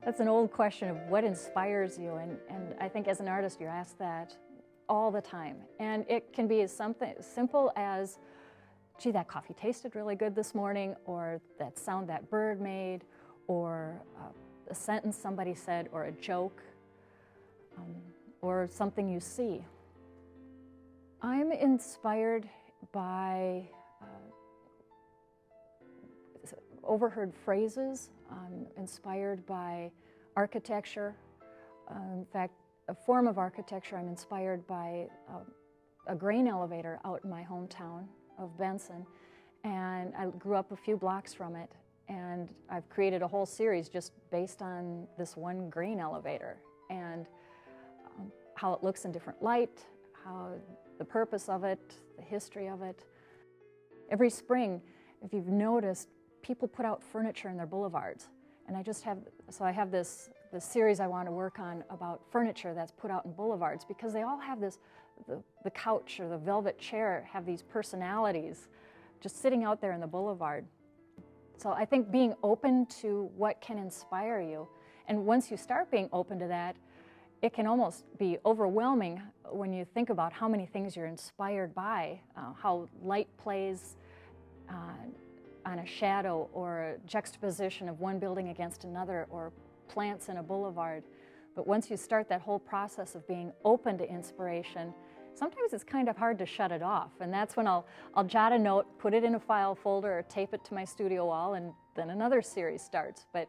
That's an old question of what inspires you, and I think as an artist you're asked that all the time. And it can be something simple as, gee, that coffee tasted really good this morning, or that sound that bird made, or a sentence somebody said, or a joke, or something you see. I'm inspired by overheard phrases. I'm inspired by architecture. In fact, a form of architecture, I'm inspired by a grain elevator out in my hometown of Benson. And I grew up a few blocks from it. And I've created a whole series just based on this one grain elevator and how it looks in different light, how the purpose of it, the history of it. Every spring, if you've noticed, people put out furniture in their boulevards. And I have this series I want to work on about furniture that's put out in boulevards, because they all have this, the couch or the velvet chair have these personalities just sitting out there in the boulevard. So I think being open to what can inspire you, and once you start being open to that, it can almost be overwhelming when you think about how many things you're inspired by, how light plays on a shadow, or a juxtaposition of one building against another, or plants in a boulevard. But once you start that whole process of being open to inspiration, sometimes it's kind of hard to shut it off. And that's when I'll jot a note, put it in a file folder, or tape it to my studio wall, and then another series starts. But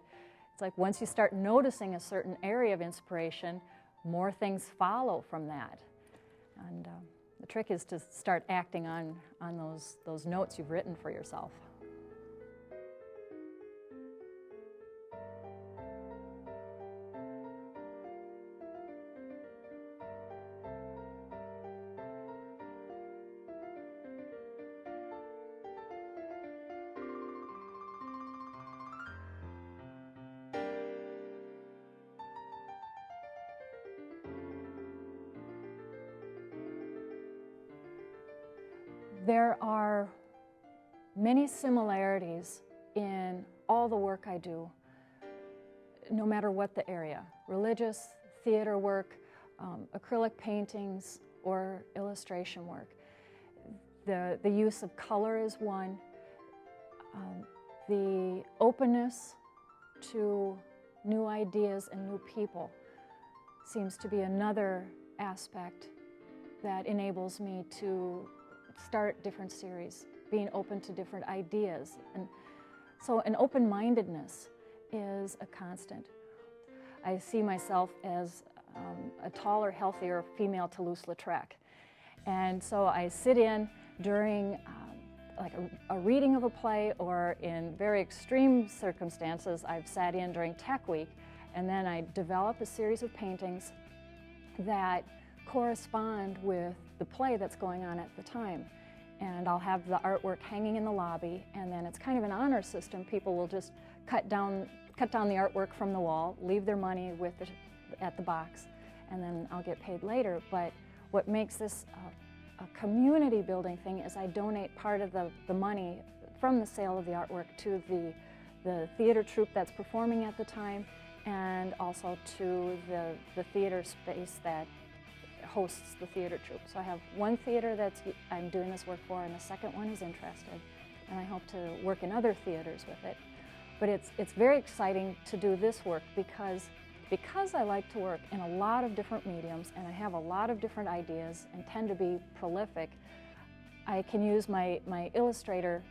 it's like once you start noticing a certain area of inspiration, more things follow from that. And the trick is to start acting on those notes you've written for yourself. There are many similarities in all the work I do, no matter what the area: religious, theater work, acrylic paintings, or illustration work. The use of color is one. The openness to new ideas and new people seems to be another aspect that enables me to start different series, being open to different ideas. And so an open-mindedness is a constant. I see myself as a taller, healthier female Toulouse-Lautrec. And so I sit in during like a reading of a play, or in very extreme circumstances, I've sat in during Tech Week, and then I develop a series of paintings that correspond with the play that's going on at the time. And I'll have the artwork hanging in the lobby, and then it's kind of an honor system. People will just cut down the artwork from the wall, leave their money at the box, and then I'll get paid later. But what makes this a community building thing is I donate part of the money from the sale of the artwork to the theater troupe that's performing at the time, and also to the theater space that hosts the theater troupe. So I have one theater I'm doing this work for, and the second one is interested, and I hope to work in other theaters with it. But it's very exciting to do this work because I like to work in a lot of different mediums, and I have a lot of different ideas and tend to be prolific. I can use my illustration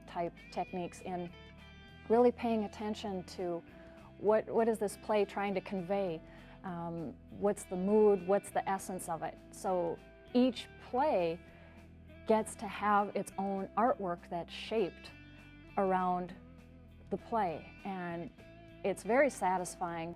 type techniques in really paying attention to what is this play trying to convey. What's the mood, what's the essence of it? So each play gets to have its own artwork that's shaped around the play, and it's very satisfying